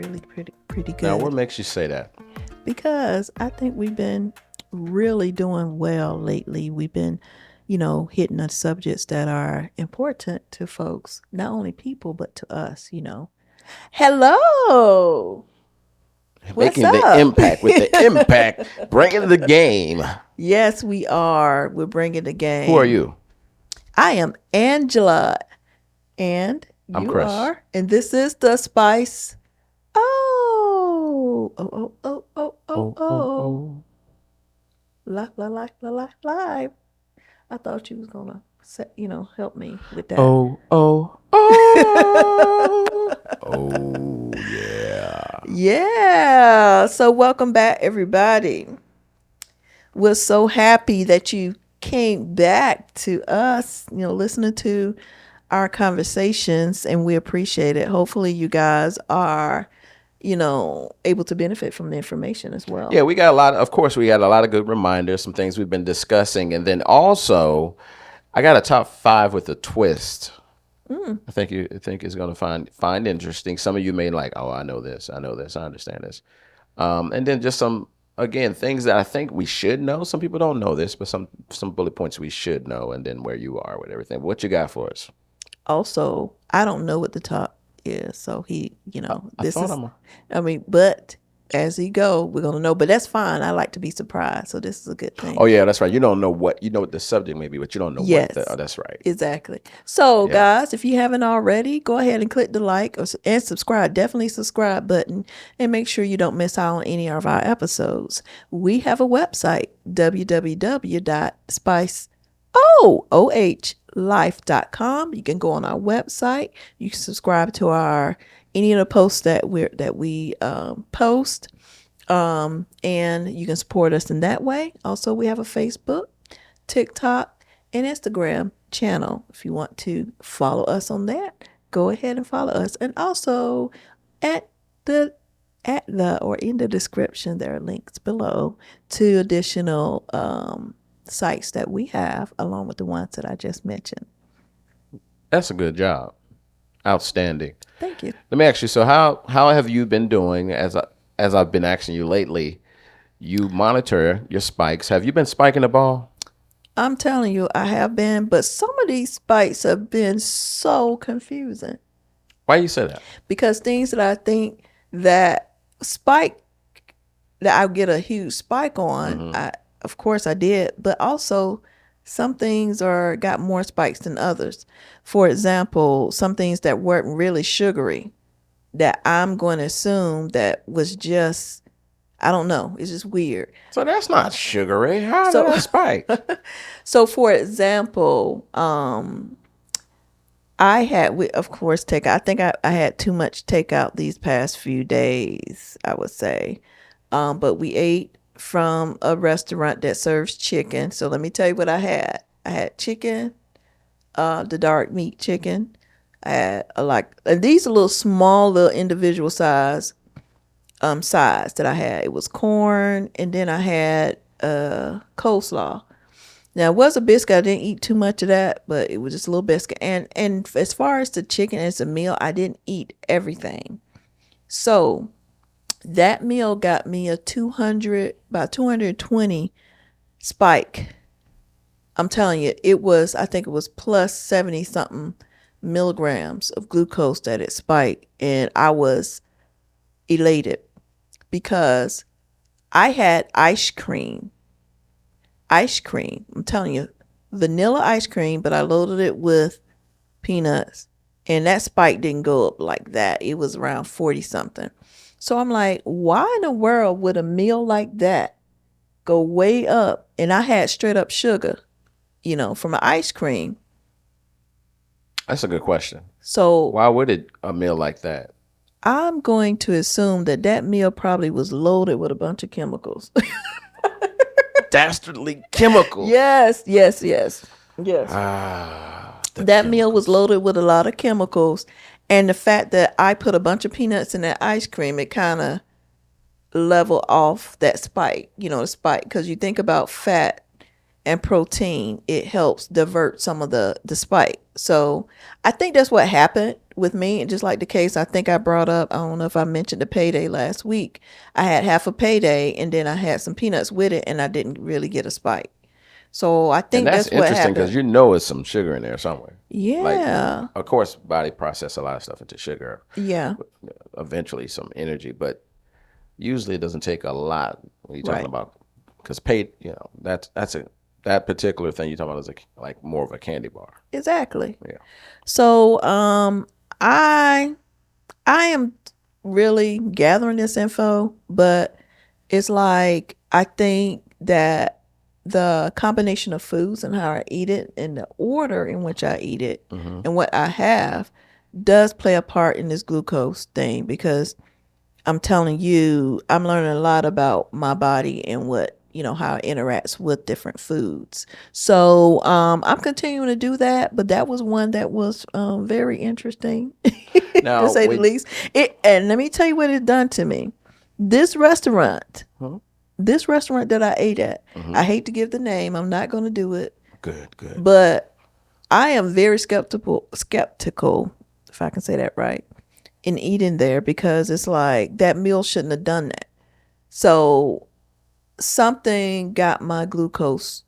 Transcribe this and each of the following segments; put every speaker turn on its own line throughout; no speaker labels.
really pretty
Now, what
good.
makes you say that?
Because I think we've been really doing well lately. We've been, hitting on subjects that are important to folks, not only people, but to us. Hello. What's
Making the
up?
impact with the impact, bringing the game.
Yes, we are. We're bringing the
Who are
game.
you?
I am Angela, and
I'm
you
Chris.
are, and this is the Spice. Oh, oh, oh, oh, oh, oh,
Oh, oh,
oh.
oh.
Live. I thought you was gonna help me with that.
Oh, oh, oh. Oh, yeah.
Yeah. So welcome back, everybody. We're so happy that you came back to us, listening to our conversations, and we appreciate it. Hopefully you guys are, able to benefit from the information as well.
Yeah, we got a lot. Of course, we got a lot of good reminders, some things we've been discussing. And then also, I got a top 5 with a twist. I think you think is going to find interesting. Some of you may like, oh, I know this, I understand this. And then just some things that I think we should know. Some people don't know this, but some bullet points we should know, and then where you are with everything. What you got for us?
Also, I don't know what the top is, so but as he go, we're gonna know. But that's fine. I like to be surprised, so this is a good thing.
Oh yeah, that's right. You don't know what the subject may be, but you don't know
Yes,
what. That's right.
Exactly. So,
Yeah.
guys, if you haven't already, go ahead and click the like and subscribe. Definitely subscribe button, and make sure you don't miss out on any of our episodes. We have a website, www.spiceohlife.com. You can go on our website. You can subscribe to any of the posts that we post, and you can support us in that way. Also, we have a Facebook, TikTok, and Instagram channel. If you want to follow us on that, go ahead and follow us. And also at the or in the description, there are links below to additional sites that we have, along with the ones that I just mentioned.
That's a good job. Outstanding.
Thank you.
Let me ask you. So how have you been doing? As I've been asking you lately, you monitor your spikes. Have you been spiking the ball?
I'm telling you, I have been, but some of these spikes have been so confusing.
Why you say that?
Because things that I think that I get a huge spike on, of course I did, but also some things got more spikes than others. For example, some things that weren't really sugary that I'm going to assume that was just, I don't know, it's just weird.
So that's not sugary. How did that spike?
So for example, I had, of course, I think I had too much takeout these past few days, I would say. But we ate from a restaurant that serves chicken. So let me tell you what I had. I had chicken, the dark meat chicken. I had these are little small, little individual sides that I had. It was corn, and then I had coleslaw. Now, it was a biscuit. I didn't eat too much of that, but it was just a little biscuit. And as far as the chicken as a meal, I didn't eat everything. So that meal got me about 220 spike. I'm telling you, I think it was plus 70 something milligrams of glucose that it spiked. And I was elated because I had ice cream. I'm telling you, vanilla ice cream, but I loaded it with peanuts, and that spike didn't go up like that. It was around 40 something. So I'm like, why in the world would a meal like that go way up? And I had straight up sugar, from an ice cream.
That's a good question.
So
why would a meal like that?
I'm going to assume that meal probably was loaded with a bunch of chemicals.
Dastardly chemicals.
Yes. That meal was loaded with a lot of chemicals, and the fact that I put a bunch of peanuts in that ice cream, it kind of leveled off that spike, the spike, because you think about fat and protein, it helps divert some of the spike. So I think that's what happened with me, and just like the case I think I brought up, I don't know if I mentioned the payday last week. I had half a payday and then I had some peanuts with it, and I didn't really get a spike. So I
And
think
that's
that's what
interesting because
happened.
you know it's some sugar in there somewhere. Like,
Yeah.
of course, body process a lot of stuff into sugar,
Yeah.
eventually some energy, but usually it doesn't take a lot when you're talking
Right.
about, because paid, that particular thing you're talking about is like more of a candy bar.
Exactly.
Yeah.
So I I am really gathering this info, but it's like I think that the combination of foods and how I eat it and the order in which I eat it
Mm-hmm.
and what I have does play a part in this glucose thing, because I'm telling you, I'm learning a lot about my body and what, how it interacts with different foods. So I'm continuing to do that, but that was one that was very interesting, to
Now,
say the least. And let me tell you what it done to me. This restaurant,
hmm
this restaurant that I ate at,
hmm
I hate to give the name. I'm not going to do it,
good, good.
but I am very skeptical, if I can say that right, in eating there, because it's like that meal shouldn't have done that. So something got my glucose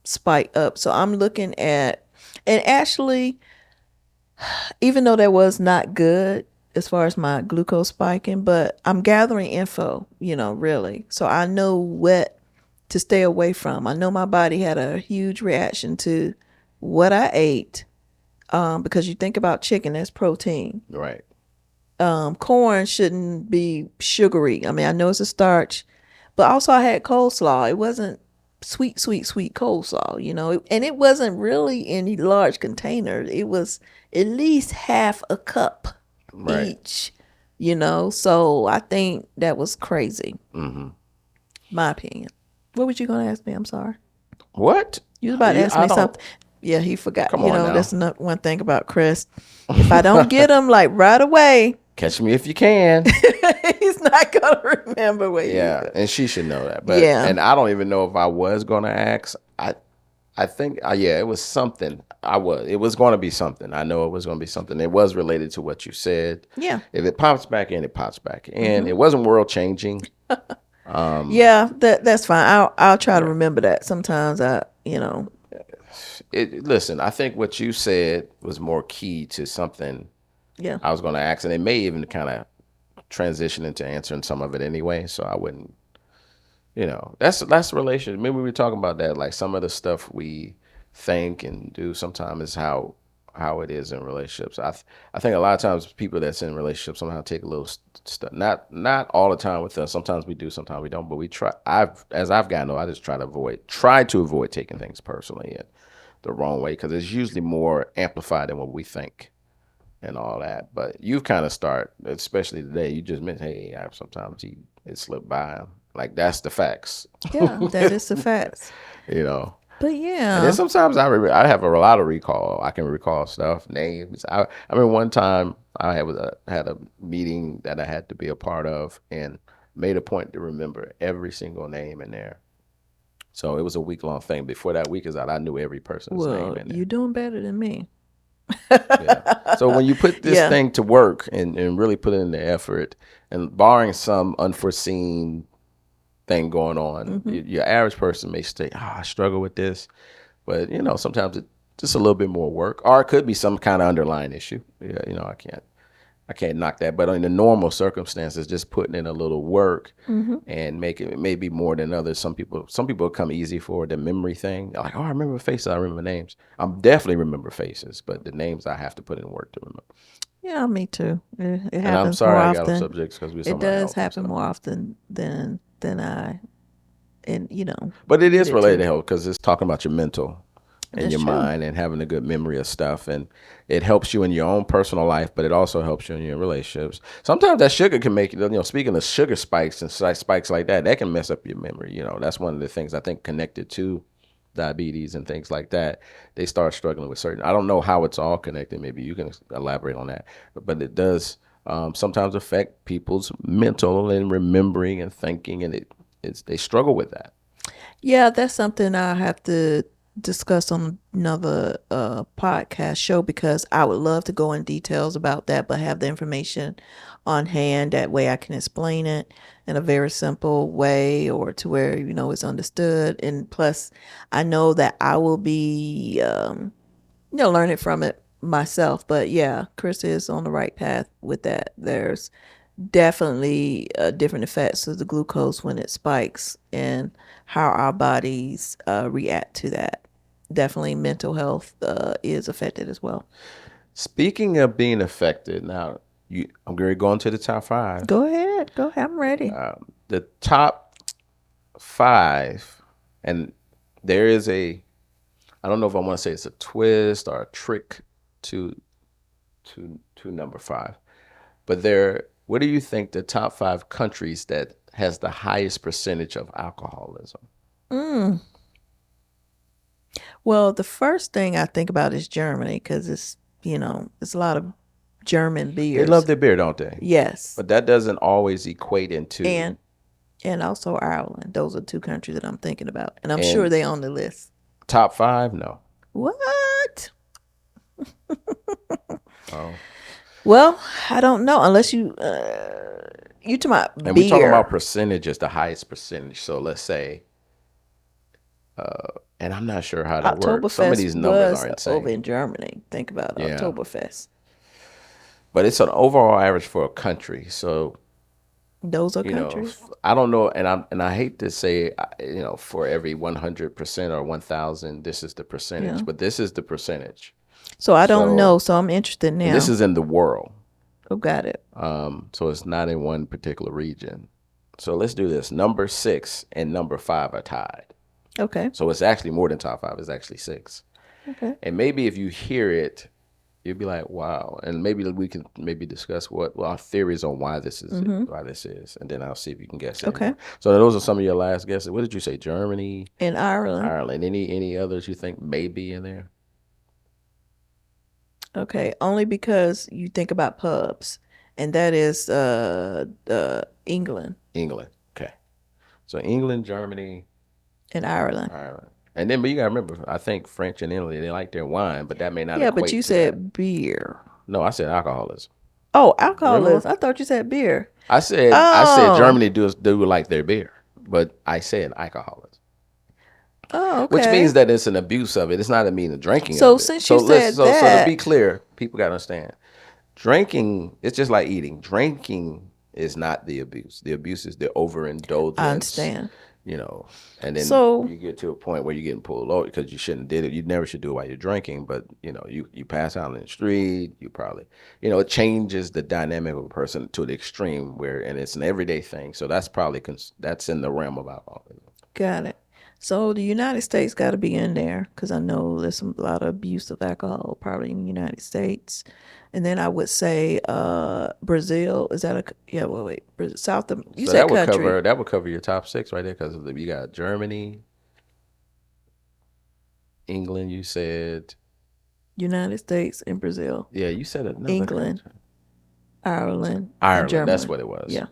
spike up. So I'm looking at, and actually, even though that was not good as far as my glucose spiking, but I'm gathering info, really. So I know what to stay away from. I know my body had a huge reaction to what I ate, because you think about chicken, that's protein.
Right.
Corn shouldn't be sugary. I mean, I know it's a starch, but also I had coleslaw. It wasn't sweet, sweet, sweet coleslaw, and it wasn't really in large containers. It was at least half a cup
Right.
each. So I think that was crazy,
Mm-hmm.
my opinion. What was you going to ask me? I'm sorry.
What?
You was about to ask
I
me
don't.
something. Yeah, he forgot.
Come on now.
That's another one thing about Chris. If I don't get him like right away,
Catch me if you can.
he's not gonna remember what he.
Yeah, and she should know that. But
Yeah,
and I don't even know if I was going to ask. I think yeah, it was something. It was going to be something. I know it was going to be something. It was related to what you said.
yeah,
If it pops back in, it pops back in. It wasn't world changing.
yeah. That's fine. I'll try to
Yeah.
remember that. Sometimes I.
Listen, I think what you said was more key to something
Yeah,
I was going to ask, and it may even kind of transition into answering some of it anyway. So I wouldn't. That's relationship. Maybe we were talking about that. Like some of the stuff we think and do sometimes is how it is in relationships. I think a lot of times people that's in relationships somehow take a little stuff. Not all the time with us. Sometimes we do, sometimes we don't. But we try. As I've gotten older, I just try to avoid taking things personally and the wrong way, because it's usually more amplified than what we think and all that. But you've kind of start, especially today. You just mentioned, hey, sometimes it slipped by. Like that's the facts,
yeah. That is the facts.
you know.
But
And then
yeah.
sometimes I have a lot of recall. I can recall stuff, names. I remember one time had a meeting that I had to be a part of and made a point to remember every single name in there. So it was a week-long thing. Before that week is out, I knew every person's name
Well,
in there.
you're doing better than me.
Yeah. So when you put this
Yeah.
thing to work and really put in the effort, and barring some unforeseen thing going on, your average person may say, I struggle with this. But, sometimes it's just a little bit more work. Or it could be some kind of underlying issue. Yeah, I can't knock that. But in the normal circumstances, just putting in a little work and making it maybe more than others. Some people come easy for the memory thing. They're like, oh, I remember faces, I remember names. I'm definitely remember faces, but the names I have to put in work to remember.
Yeah, me too. It
And I'm
happens more
sorry I got off
often.
subjects because we were
It
talking about
does
health and
happen
stuff.
more often than I, and
But it is
needed
related
to.
to health because it's talking about your mental and
That's
your
true.
mind and having a good memory of stuff. And it helps you in your own personal life, but it also helps you in your relationships. Sometimes that sugar can make you, speaking of sugar spikes and spikes like that can mess up your memory. That's one of the things I think connected to diabetes and things like that. They start struggling with certain, I don't know how it's all connected. Maybe you can elaborate on that, but it does sometimes affect people's mental and remembering and thinking. And they struggle with that.
Yeah, that's something I have to discuss on another podcast show because I would love to go in details about that, but have the information on hand. That way I can explain it in a very simple way or to where, it's understood. And plus, I know that I will be, learning from it myself. But yeah, Chris is on the right path with that. There's definitely different effects of the glucose when it spikes and how our bodies react to that. Definitely mental health is affected as well.
Speaking of being affected, now I'm going to go into the top five.
Go ahead. Go ahead. I'm ready.
The top five, and there is I don't know if I want to say it's a twist or a trick to number five, but what do you think the top five countries that has the highest percentage of alcoholism?
Well, the first thing I think about is Germany because it's a lot of German
They love
beers.
their beer, don't they?
Yes.
But that doesn't always equate into
And also Ireland. Those are two countries that I'm thinking about. And I'm sure
and
they on the list.
top five. No.
What?
Oh.
Well, I don't know unless you talking about
And we talking about
beer.
percentages, the highest percentage. So let's say, and I'm not sure how that works. Some of
Oktoberfest
these numbers
was
are
over
insane.
in Germany. Think about
Yeah.
Oktoberfest.
But it's an overall average for a country. So,
Those are countries.
I don't know, and I hate to say, for every 100% or 1,000, this is the
Yeah.
percentage, but this is the percentage.
So I don't know.
So,
So I'm interested
and this
now.
is in the world.
Who got it?
So it's not in one particular region. So let's do this. Number six and number five are tied.
Okay.
So it's actually more than top five. It's actually six.
Okay.
And maybe if you hear it, you'll be like, wow. And maybe we can maybe discuss our theories on why this is, and then I'll see if you can guess it.
Okay.
So those are some of your last guesses. What did you say? Germany,
In Ireland.
Ireland. Any others you think may be in there?
Okay. Only because you think about pubs, and that is England
England. Okay. So England, Germany,
and Ireland.
Ireland. And then, but you gotta remember, I think French and Italy, they like their wine, but that may not
Yeah, but you
equate to that.
said beer.
No, I said alcoholism.
Oh, alcoholism.
Remember?
I thought you said beer.
I said
Oh.
Germany do like their beer, but I said alcoholism,
Oh,
which
okay.
means that it's an abuse of it. It's not a mean the drinking
So
of it.
since
So
you
let's
said
so to be
that,
clear, people gotta understand. Drinking, it's just like eating. Drinking is not the abuse. The abuse is the
I
overindulgence,
understand.
and then
So
you get to a point where you're getting pulled over because you shouldn't did it. You never should do it while you're drinking, but you pass out in the street. You probably, it changes the dynamic of a person to the extreme and it's an everyday thing. So that's probably that's in the realm of alcoholism.
got it. So the United States got to be in there because I know there's a lot of abuse of alcohol probably in the United States. And then I would say Brazil. Is that yeah? Well, wait. South of you
So
said country.
that would cover your top six right there because you got Germany, England. You said
United States and Brazil,
yeah. You said another
England,
country.
Ireland, and
Ireland. That's
Germany.
what it was.
Yeah.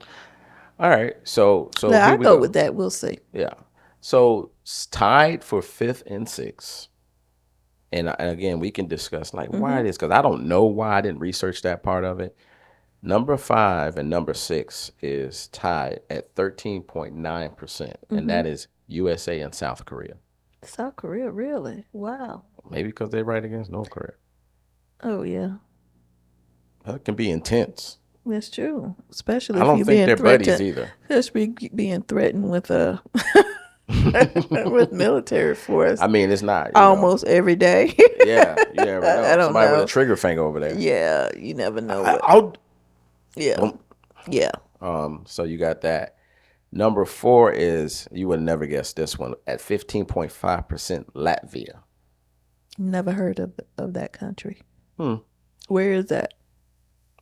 All right. So
Now
here
I
we
go
go.
with that. We'll see.
Yeah. So tied for fifth and sixth. And again, we can discuss like why it is because I don't know why I didn't research that part of it. Number five and number six is tied at 13.9%, and that is USA and South Korea.
South Korea, really? Wow.
Maybe because they're right against North Korea.
Oh yeah,
That can be intense.
that's true. Especially
I
if
don't
you're
think
being
they're buddies
threatened.
either.
Especially being threatened with a with military force
I mean, it's not.
almost every day.
Yeah, you never know.
I don't
Somebody with a
know.
trigger finger over there.
Yeah, you never know
I,
what.
I'll,
Yeah,
Boom.
yeah.
So you got that. Number four is you would never guess this one at 15.5% Latvia.
Never heard of that country.
Hmm.
Where is that?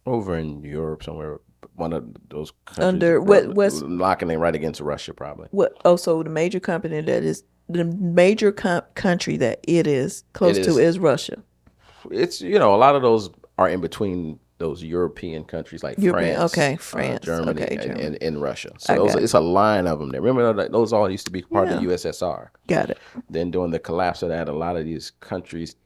Over in Europe somewhere, one of those countries
Under what's
locking in right against Russia, probably.
what? Oh, so the major company that is the major country that it is close
It
to
is.
is Russia.
It's a lot of those are in between those European countries like
European.
France,
Okay, France.
Germany,
Okay, Germany.
and Russia. So
I got it.
it's a line of them there. Remember that those all used to be part of the
Yeah,
USSR.
got it.
Then during the collapse of that, a lot of these countries,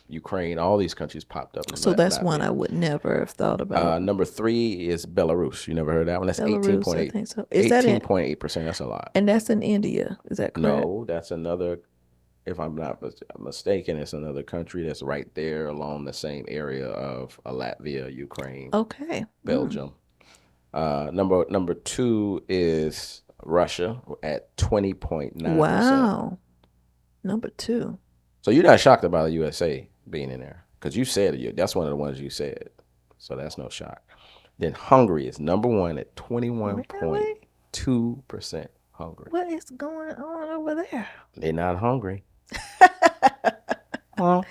Ukraine, all these countries popped up in
So that's one I
Latvia.
would never have thought about.
Number three is Belarus. You never heard that one? That's
Belarus, I
18.8.
think so. Is that in?
18.8%. That's a lot.
And that's in India. Is that correct?
No, that's another, if I'm not mistaken, it's another country that's right there along the same area of Latvia, Ukraine,
Okay.
Belgium. Number two is Russia at 20.9%.
Wow. Number two.
So you're not shocked about the USA being in there because you said it. That's one of the ones you said. So that's no shock. Then Hungary is number one at
Really?
21.2% hungry.
What is going on over there?
They're not hungry. Well,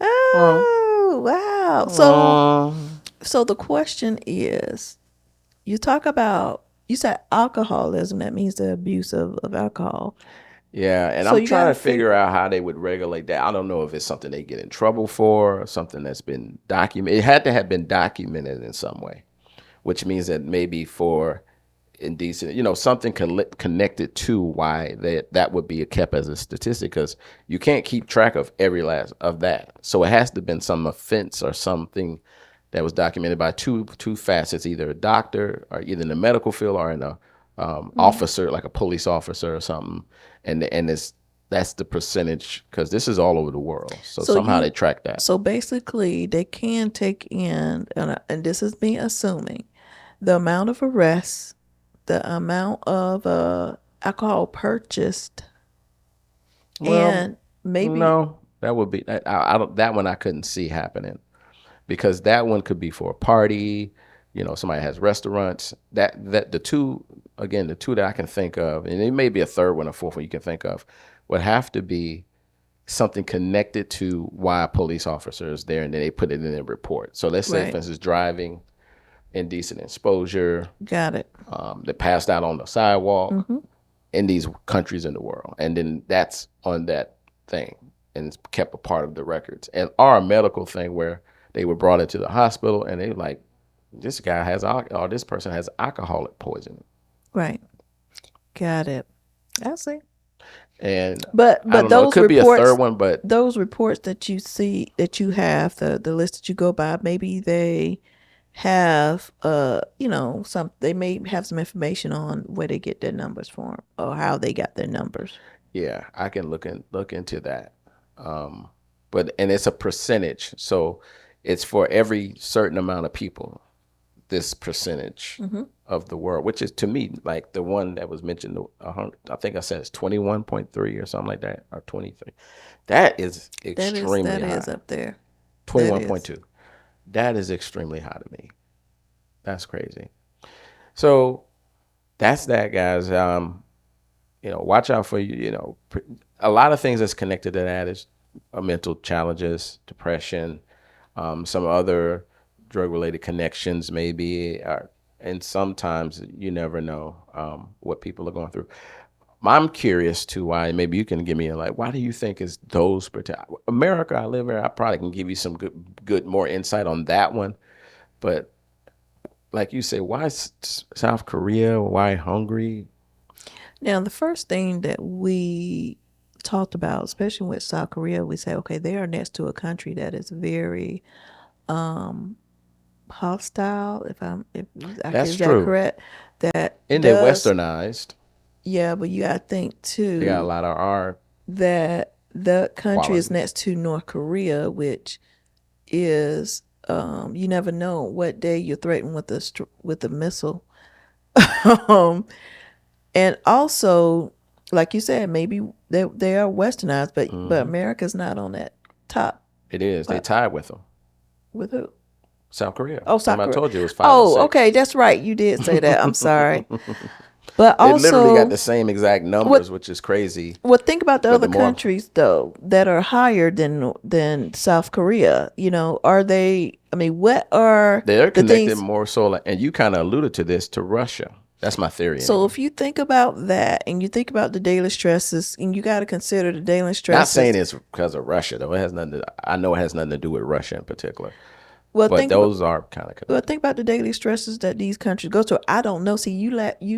Oh, wow. So the question is, you talk about, you said alcoholism, that means the abuse of alcohol.
yeah, and
So
I'm
you
trying
gotta
to figure out how they would regulate that. I don't know if it's something they get in trouble for, or something that's been documented. It had to have been documented in some way, which means that maybe for indecent, something connected to why that would be kept as a statistic because you can't keep track of every last of that. So it has to have been some offense or something that was documented by two facets, either a doctor or either in the medical field or in a officer, like a police officer or something. And that's the percentage because this is all over the world. So somehow they track that.
So basically, they can take in, and this is me assuming, the amount of arrests, the amount of alcohol purchased,
Well,
and maybe
no, that would be I don't that one I couldn't see happening because that one could be for a party. Somebody has restaurants. That the two that I can think of, and it may be a third one or fourth one you can think of, would have to be something connected to why a police officer is there, and then they put it in their report. So let's say,
Right.
for instance, driving, indecent exposure,
got it.
that passed out on the sidewalk in these countries in the world. And then that's on that thing and it's kept a part of the records. And our medical thing where they were brought into the hospital and they were like, this guy has, or this person has alcoholic poisoning.
Right. Got it. I see.
And
But
I don't know, it
those
could be a
reports,
third one, but
those reports that you see, that you have, the list that you go by, maybe they have they may have some information on where they get their numbers from or how they got their numbers.
yeah, I can look into that. And it's a percentage. So it's for every certain amount of people, this percentage of the world, which is to me like the one that was mentioned. I think I said it's 21.3 or something like that, or 23. That is extremely
That
high.
is up there.
21.2. That is extremely high to me. That's crazy. So that's that, guys. Watch out for a lot of things that's connected to that is mental challenges, depression, some other drug-related connections maybe, and sometimes you never know what people are going through. I'm curious to why. Maybe you can give me why do you think is those America I live in? I probably can give you some good more insight on that one, but like you say, why South Korea? Why Hungary?
Now, the first thing that we talked about, especially with South Korea, we say, okay, they are next to a country that is very hostile.
That's
is that
true.
correct? That
And they're
does,
westernized.
yeah, but you got to think
They got a
too
lot of our
that the country is
qualities.
next to North Korea, which is you never know what day you're threatened with a missile. um, and also, like you said, maybe they are westernized, but America's not on that top.
It is. They
But
tied with them.
with who?
South Korea.
Oh, South
Remember I
Korea.
told you it was 5 and
Oh,
6.
okay, that's right. You did say that. I'm sorry. But
They literally got
also,
the same exact numbers, which is crazy.
well, think about the
But
other
the more
countries though that are higher than South Korea. Are they? I mean, what are
they're
the
connected
things?
more so, and you kind of alluded to this, to Russia. That's my theory.
So
Anyway.
if you think about that, and you think about the daily stresses, and you got to consider the daily
Not
stresses.
saying it's because of Russia though. It has nothing. I know it has nothing to do with Russia in particular.
Well,
But
think about
those are kind of
well,
connected.
think about the daily stresses that these countries go through. I don't know. See, you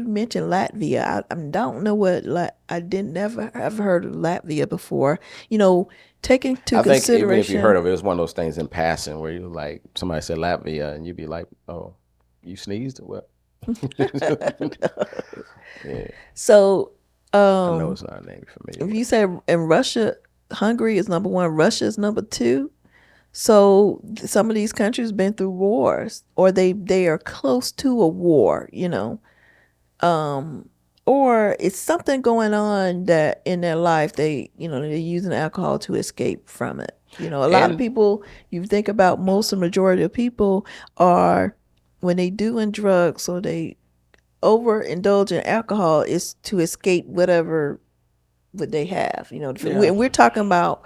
mentioned Latvia. I don't know I didn't never have heard of Latvia before. You know, taking to
I think even if you heard
consideration.
of it, it's one of those things in passing where you like somebody said Latvia and you'd be like, "Oh, you sneezed? What?" Yeah,
So,
I know
um,
it's not a name you're familiar
if
with.
you say in Russia, Hungary is number one, Russia is number two. So some of these countries been through wars, or they are close to a war. Or it's something going on that in their life they're using alcohol to escape from it. A lot of
And
people, you think about most of the majority of people are when they doing drugs or they overindulge in alcohol is to escape whatever what they have.
yeah,
And we're talking about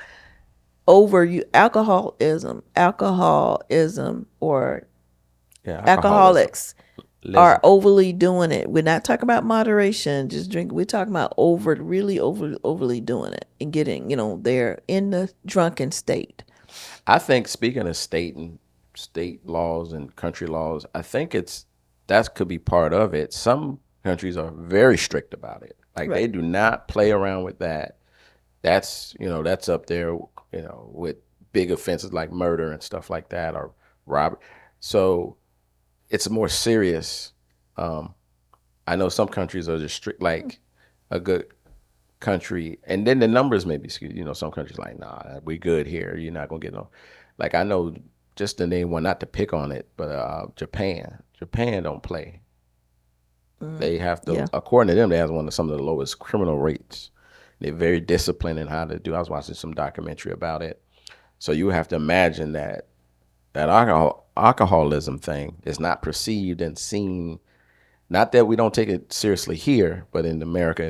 over you alcoholism or
yeah, alcoholism.
alcoholics are
Lism.
overly doing it. We're not talking about moderation, just drink. We're talking about overly doing it and getting, they're in the drunken state.
I think speaking of state laws and country laws, I think that could be part of it. Some countries are very strict about it. Like they
Right.
do not play around with that. That's up there, with big offenses like murder and stuff like that or robbery. So it's more serious. Um, I know some countries are just strict, like a good country, and then the numbers may be skewed. Some countries like, nah, we good here. You're not gonna get no. Like I know, just to name one, not to pick on it, but Japan. Japan don't play. They have to,
Yeah.
according to them, they have some of the lowest criminal rates. They're very disciplined in how to do. I was watching some documentary about it. So you have to imagine that alcoholism thing is not perceived and seen. Not that we don't take it seriously here, but in America,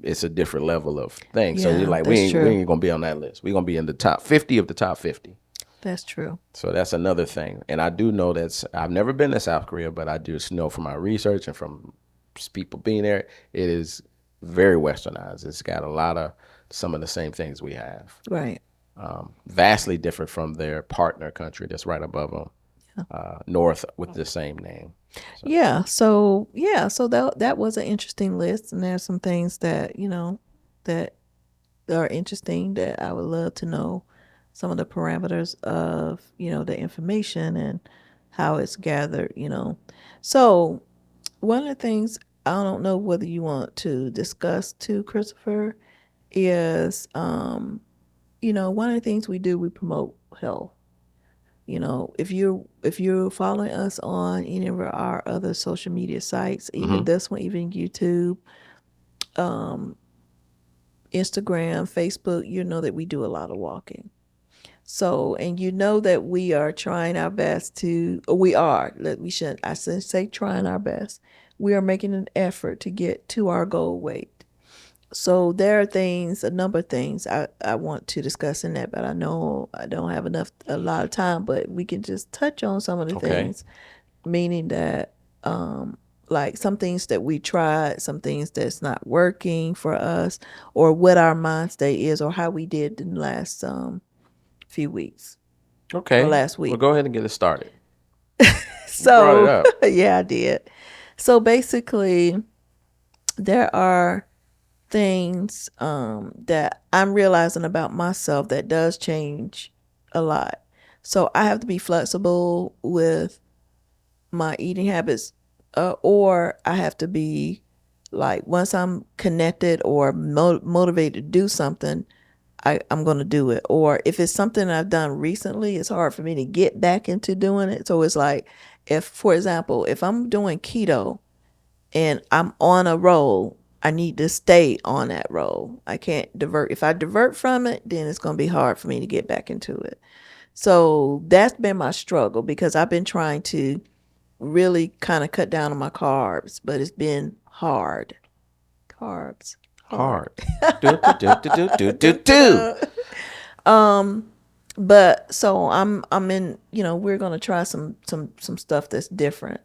it's a different level of thing. So you're
Yeah,
like, we
that's
ain't we
true.
ain't gonna be on that list. We're gonna be in the top 50 of the top 50.
That's true.
So that's another thing. And I do know I've never been to South Korea, but I just know from my research and from people being there, it is very westernized. It's got a lot of some of the same things we have.
Right.
Vastly different from their partner country that's right above them, north with the same name. So
So that was an interesting list, and there's some things that that are interesting that I would love to know some of the parameters of the information and how it's gathered. So one of the things I don't know whether you want to discuss too, Christopher, is one of the things we do, we promote health. If you're following us on any of our other social media sites, even this one, even YouTube, Instagram, Facebook, you know that we do a lot of walking. So, and you know that we are trying our best to, or we are, we shouldn't, I shouldn't say trying our best. We are making an effort to get to our goal weight. So there are a number of things I want to discuss in that, but I know I don't have a lot of time, but we can just touch on some of the
okay,
things, meaning that, like some things that we tried, some things that's not working for us, or what our mind state is, or how we did in the last few weeks or
okay.
last
Well,
week.
go ahead and get it started. You brought it
So,
up.
yeah, I did. So basically, there are things that I'm realizing about myself that does change a lot. So I have to be flexible with my eating habits, or I have to be like, once I'm connected or motivated to do something, I'm going to do it. Or if it's something I've done recently, it's hard for me to get back into doing it. So it's like, if, for example, if I'm doing keto and I'm on a roll, I need to stay on that roll. I can't divert. If I divert from it, then it's going to be hard for me to get back into it. So that's been my struggle because I've been trying to really kind of cut down on my carbs, but it's been hard. Carbs, hard.
Hard. Do do do do do do do do.
But so I'm in, we're gonna try some stuff that's different.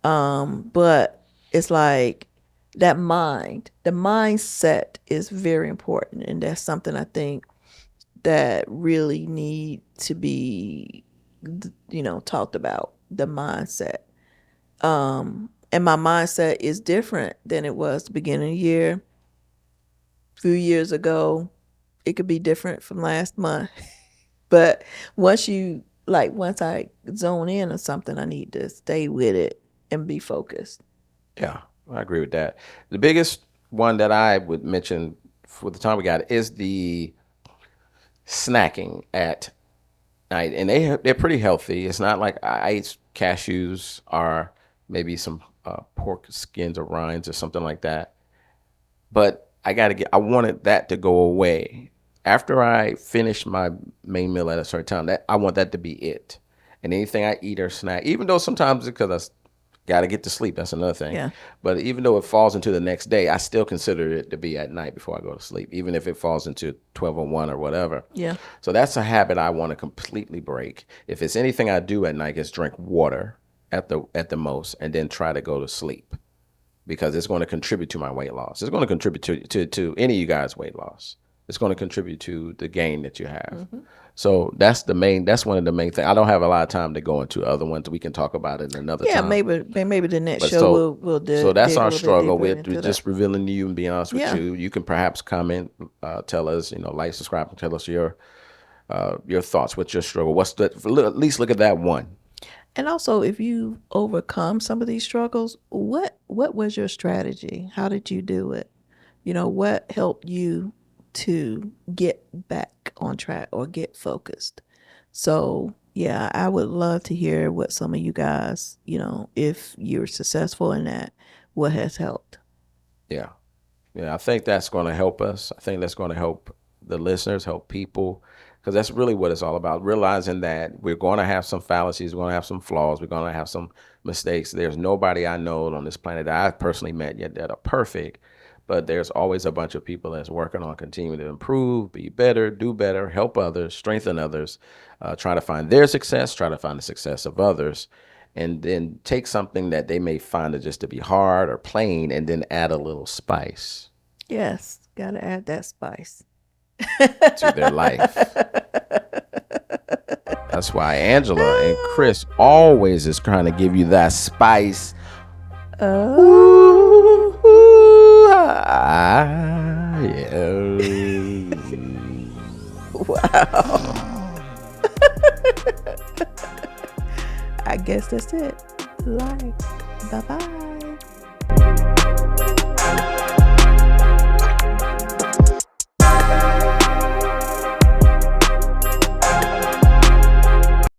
But it's like the mindset is very important, and that's something I think that really need to be talked about the mindset. And my mindset is different than it was the beginning of the year. A few years ago, it could be different from last month. But once I zone in on something, I need to stay with it and be focused.
Yeah, I agree with that. The biggest one that I would mention for the time we got is the snacking at night, and they're pretty healthy. It's not like I ate cashews or maybe some pork skins or rinds or something like that. But I wanted that to go away after I finish my main meal at a certain time. That I want that to be it, and anything I eat or snack, even though sometimes because I got to get to sleep, that's another thing.
Yeah.
But even though it falls into the next day, I still consider it to be at night before I go to sleep, even if it falls into 12 or 1 or whatever.
Yeah.
So that's a habit I want to completely break. If it's anything I do at night, is drink water at the most, and then try to go to sleep, because it's going to contribute to my weight loss. It's going to contribute to any of you guys' weight loss. It's going to contribute to the gain that you have. So that's one of the main things. I don't have a lot of time to go into other ones. We can talk about it another
Yeah,
time.
maybe the next
But
show we'll
so that's
dig a
our
little bit
struggle.
deeper
We're
into
just
that.
revealing to you and being honest with
Yeah.
you. You can perhaps comment, tell us, like, subscribe, and tell us your thoughts. What's your struggle? At least look at that one.
And also, if you overcome some of these struggles, what was your strategy? How did you do it? What helped you to get back on track or get focused? So, yeah, I would love to hear what some of you guys, if you're successful in that, what has helped.
Yeah. Yeah, I think that's going to help us. I think that's going to help the listeners, help people, because that's really what it's all about. Realizing that we're going to have some fallacies, we're going to have some flaws, we're going to have some mistakes. There's nobody I know on this planet that I've personally met yet that are perfect, but there's always a bunch of people that's working on continuing to improve, be better, do better, help others, strengthen others, try to find their success, try to find the success of others, and then take something that they may find it just to be hard or plain, and then add a little spice
Yes, got to add that spice.
to their life. That's why Angela and Chris always is trying to give you that spice. Ooh, yeah.
Wow. I guess that's it. Bye-bye.